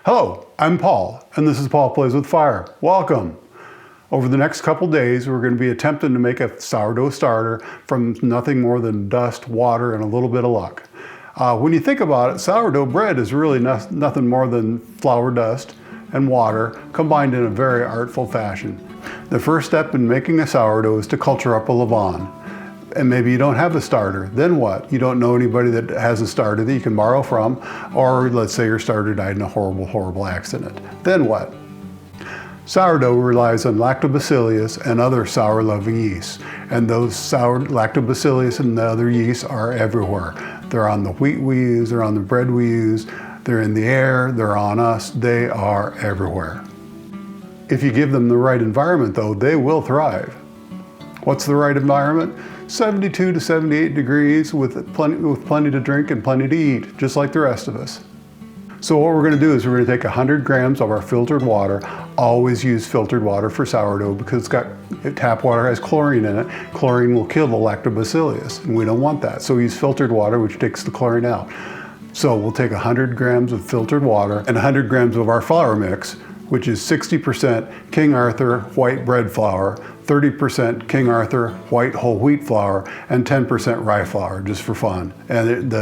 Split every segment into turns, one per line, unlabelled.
Hello, I'm Paul, and this is Paul Plays with Fire. Welcome! Over the next couple days, we're going to be attempting to make a sourdough starter from nothing more than dust, water, and a little bit of luck. When you think about it, sourdough bread is really nothing more than flour dust and water combined in a very artful fashion. The first step in making a sourdough is to culture up a levan. And maybe you don't have a starter. Then what? You don't know anybody that has a starter that you can borrow from, or let's say your starter died in a horrible accident. Then what? Sourdough relies on lactobacillus and other sour-loving yeasts. And those sour lactobacillus and the other yeasts are everywhere. They're on the wheat we use, they're on the bread we use, they're in the air, they're on us, they are everywhere. If you give them the right environment though, they will thrive. What's the right environment? 72 to 78 degrees with plenty to drink and plenty to eat, just like the rest of us. So what we're going to do is we're going to take 100 grams of our filtered water. Always use filtered water for sourdough because tap water has chlorine in it. Chlorine will kill the lactobacillus, and we don't want that. So we use filtered water, which takes the chlorine out. So we'll take 100 grams of filtered water and 100 grams of our flour mix, which is 60% King Arthur white bread flour, 30% King Arthur white whole wheat flour, and 10% rye flour, just for fun. And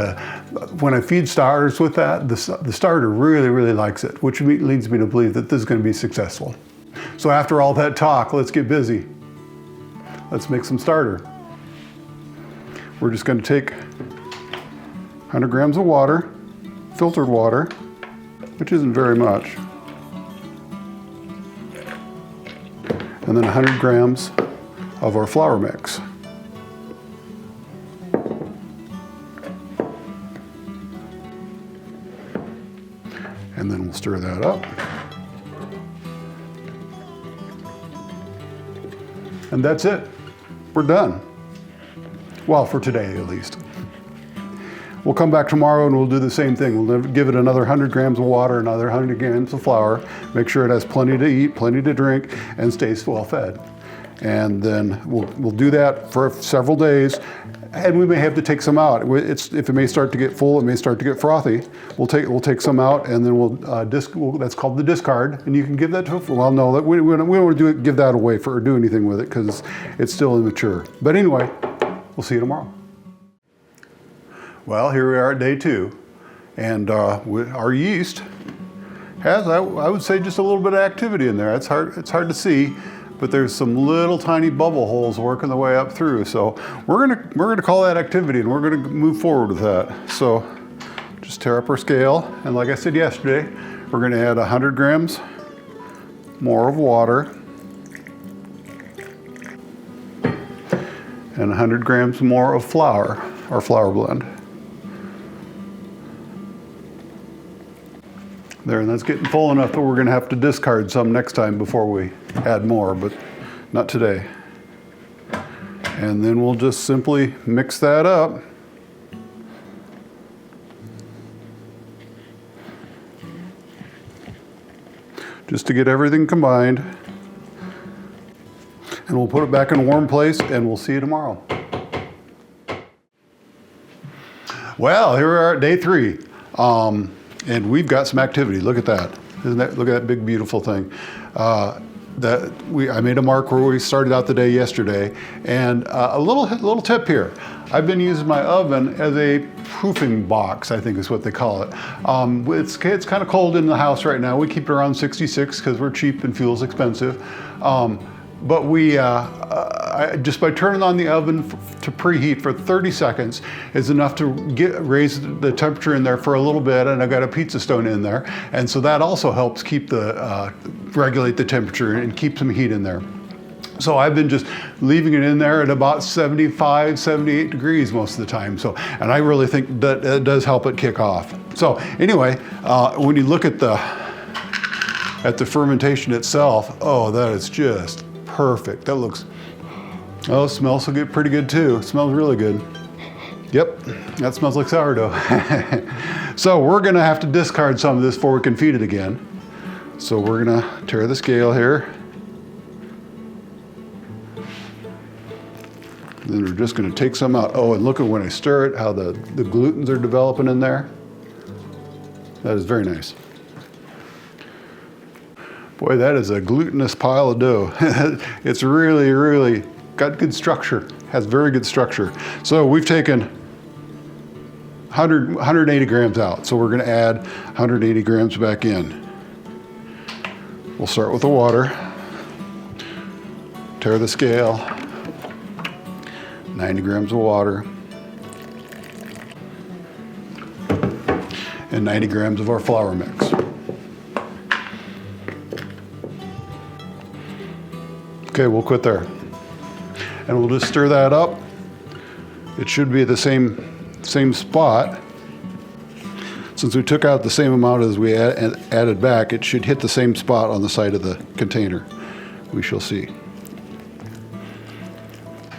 when I feed starters with that, the starter really likes it, which leads me to believe that this is going to be successful. So after all that talk, let's get busy. Let's make some starter. We're just going to take 100 grams of water, filtered water, which isn't very much, and then 100 grams of our flour mix. And then we'll stir that up. And that's it. We're done. Well, for today at least. We'll come back tomorrow and we'll do the same thing. We'll give it another 100 grams of water, another 100 grams of flour, make sure it has plenty to eat, plenty to drink, and stays well fed. And then we'll do that for several days, and we may have to take some out. If it may start to get full, it may start to get frothy. We'll take some out, and then that's called the discard, and you can give that to, well, no, we don't want to give that away or do anything with it because it's still immature. But anyway, we'll see you tomorrow. Well, here we are at day 2, and our yeast has, I would say, just a little bit of activity in there. It's hard to see, but there's some little tiny bubble holes working the way up through. So we're gonna call that activity, and we're gonna move forward with that. So just tear up our scale, and like I said yesterday, we're gonna add 100 grams more of water and 100 grams more of flour, our flour blend. There, and that's getting full enough that we're going to have to discard some next time before we add more, but not today. And then we'll just simply mix that up. Just to get everything combined. And we'll put it back in a warm place, and we'll see you tomorrow. Well, here we are at day 3. And we've got some activity. Look at that. Look at that big, beautiful thing. I made a mark where we started out the day yesterday. And a little tip here. I've been using my oven as a proofing box, I think is what they call it. It's kind of cold in the house right now. We keep it around 66 because we're cheap and fuel's expensive. But just by turning on the oven to preheat for 30 seconds is enough to raise the temperature in there for a little bit, and I've got a pizza stone in there, and so that also helps regulate the temperature and keep some heat in there. So I've been just leaving it in there at about 75, 78 degrees most of the time. And I really think that it does help it kick off. So anyway, when you look at the fermentation itself, oh, that is just perfect. That looks, it smells pretty good too. It smells really good. Yep, that smells like sourdough. So we're gonna have to discard some of this before we can feed it again. So we're gonna tear the scale here. Then we're just gonna take some out. Oh, and look at when I stir it, how the glutens are developing in there. That is very nice. Boy, that is a glutinous pile of dough. It's really, really got good structure, has very good structure. So we've taken 180 grams out. So we're gonna add 180 grams back in. We'll start with the water. Tear the scale. 90 grams of water. And 90 grams of our flour mix. Okay, we'll quit there. And we'll just stir that up. It should be the same spot. Since we took out the same amount as we added back, it should hit the same spot on the side of the container. We shall see.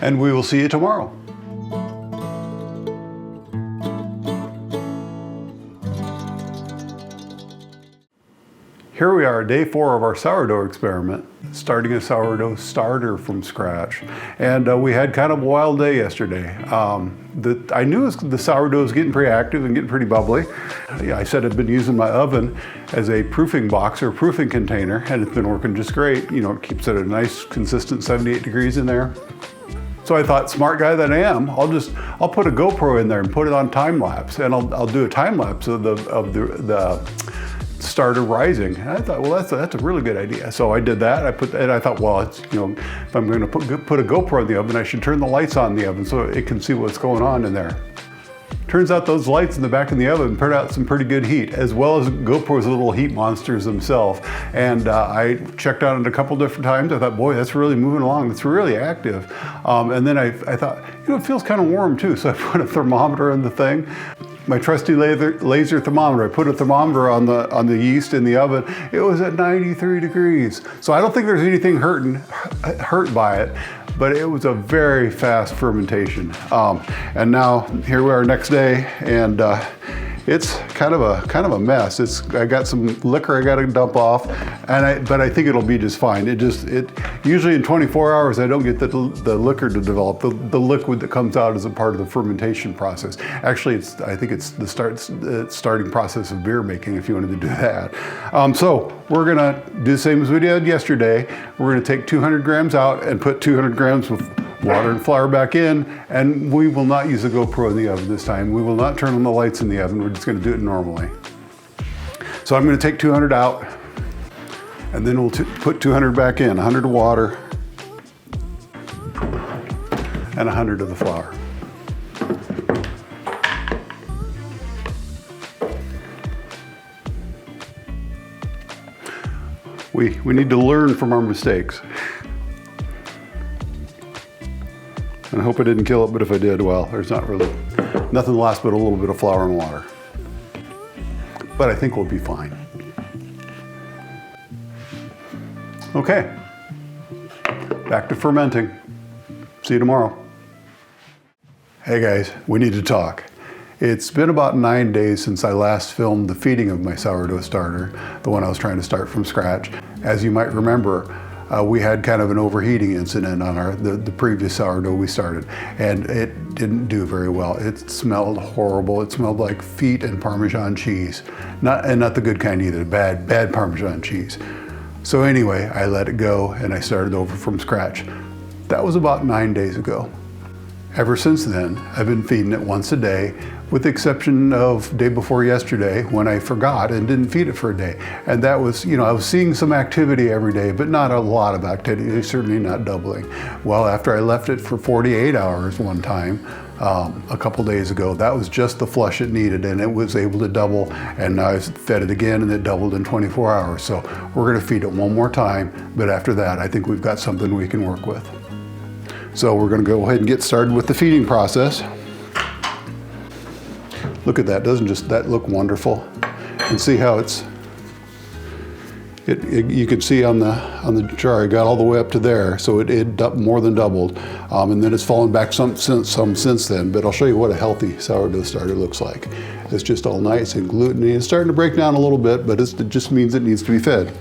And we will see you tomorrow. Here we are, day 4 of our sourdough experiment, starting a sourdough starter from scratch. And we had kind of a wild day yesterday. I knew the sourdough was getting pretty active and getting pretty bubbly. I said I'd been using my oven as a proofing box or proofing container, and it's been working just great. You know, it keeps it at a nice, consistent 78 degrees in there. So I thought, smart guy that I am, I'll put a GoPro in there and put it on time lapse, and I'll do a time lapse of the starter rising. And I thought, well, that's a really good idea. So I did that. I thought, well, it's, you know, if I'm going to put a GoPro in the oven, I should turn the lights on in the oven so it can see what's going on in there. Turns out those lights in the back of the oven put out some pretty good heat, as well as GoPro's little heat monsters themselves. And I checked on it a couple different times. I thought, boy, that's really moving along. It's really active. And then I thought, you know, it feels kind of warm too. So I put a thermometer in the thing. My trusty laser thermometer. I put a thermometer on the yeast in the oven. It was at 93 degrees. So I don't think there's anything hurt by it, but it was a very fast fermentation. And now here we are next day, and it's kind of a mess. I got some liquor I got to dump off, but I think it'll be just fine. It usually in 24 hours I don't get the liquor to develop. The liquid that comes out is a part of the fermentation process. Actually, I think it's the starting process of beer making, if you wanted to do that. So we're gonna do the same as we did yesterday. We're gonna take 200 grams out and put 200 grams of water and flour back in, and we will not use a GoPro in the oven this time. We will not turn on the lights in the oven. We're just going to do it normally. So I'm going to take 200 out, and then we'll put 200 back in, 100 of water, and 100 of the flour. We need to learn from our mistakes. And I hope I didn't kill it, but if I did, well, there's nothing less but a little bit of flour and water. But I think we'll be fine. Okay, back to fermenting. See you tomorrow. Hey guys, we need to talk. It's been about 9 days since I last filmed the feeding of my sourdough starter, the one I was trying to start from scratch. As you might remember, we had kind of an overheating incident on the previous sourdough we started, and it didn't do very well. It smelled horrible. It smelled like feet and Parmesan cheese. Not the good kind either, bad Parmesan cheese. So anyway, I let it go and I started over from scratch. That was about 9 days ago. Ever since then, I've been feeding it once a day, with the exception of day before yesterday when I forgot and didn't feed it for a day. And that was, you know, I was seeing some activity every day, but not a lot of activity, certainly not doubling. Well, after I left it for 48 hours one time, a couple days ago, that was just the flush it needed, and it was able to double, and now I fed it again and it doubled in 24 hours. So we're gonna feed it one more time, but after that, I think we've got something we can work with. So we're gonna go ahead and get started with the feeding process. Look at that, doesn't that look wonderful? And see how you can see on the jar, it got all the way up to there, so it more than doubled. And then it's fallen back some since then, but I'll show you what a healthy sourdough starter looks like. It's just all nice and gluteny. It's starting to break down a little bit, but it just means it needs to be fed.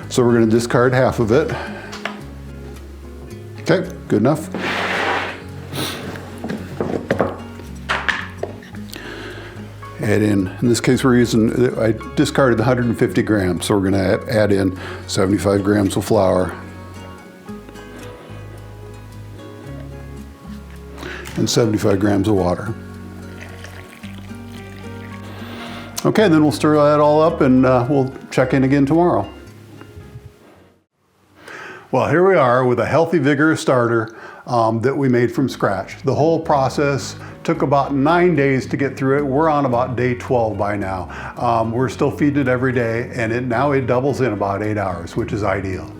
So we're gonna discard half of it. Okay, good enough. Add in this case we're using, I discarded the 150 grams, so we're going to add in 75 grams of flour and 75 grams of water. Okay, then we'll stir that all up and we'll check in again tomorrow. Well, here we are with a healthy, vigorous starter that we made from scratch. The whole process took about 9 days to get through it. We're on about day 12 by now. We're still feeding it every day, and now it doubles in about 8 hours, which is ideal.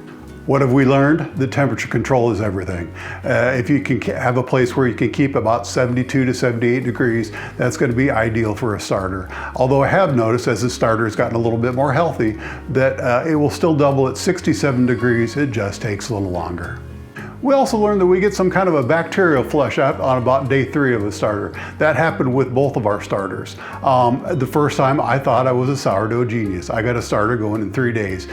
What have we learned? The temperature control is everything. If you can have a place where you can keep about 72 to 78 degrees, that's going to be ideal for a starter. Although I have noticed as the starter has gotten a little bit more healthy that it will still double at 67 degrees. It just takes a little longer. We also learned that we get some kind of a bacterial flush out on about day 3 of a starter. That happened with both of our starters. The first time I thought I was a sourdough genius. I got a starter going in 3 days.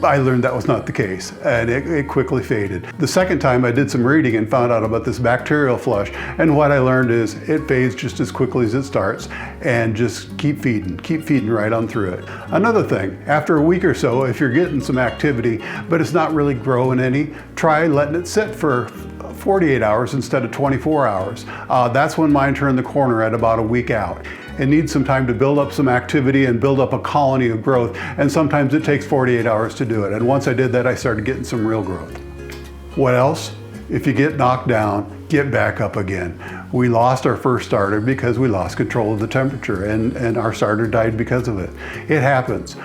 I learned that was not the case, and it quickly faded. The second time I did some reading and found out about this bacterial flush, and what I learned is it fades just as quickly as it starts, and just keep feeding right on through it. Another thing, after a week or so, if you're getting some activity, but it's not really growing any, try letting it sit for 48 hours instead of 24 hours. That's when mine turned the corner at about a week out. It needs some time to build up some activity and build up a colony of growth, and sometimes it takes 48 hours to do it. And once I did that, I started getting some real growth. What else? If you get knocked down, get back up again. We lost our first starter because we lost control of the temperature, and our starter died because of it. It happens.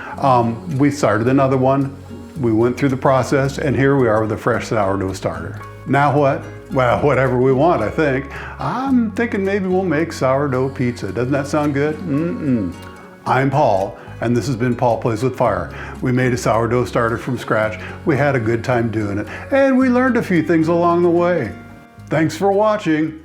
We started another one, we went through the process, and here we are with a fresh sourdough starter. Now what? Well, whatever we want, I think. I'm thinking maybe we'll make sourdough pizza. Doesn't that sound good? I'm Paul, and this has been Paul Plays with Fire. We made a sourdough starter from scratch. We had a good time doing it, and we learned a few things along the way. Thanks for watching.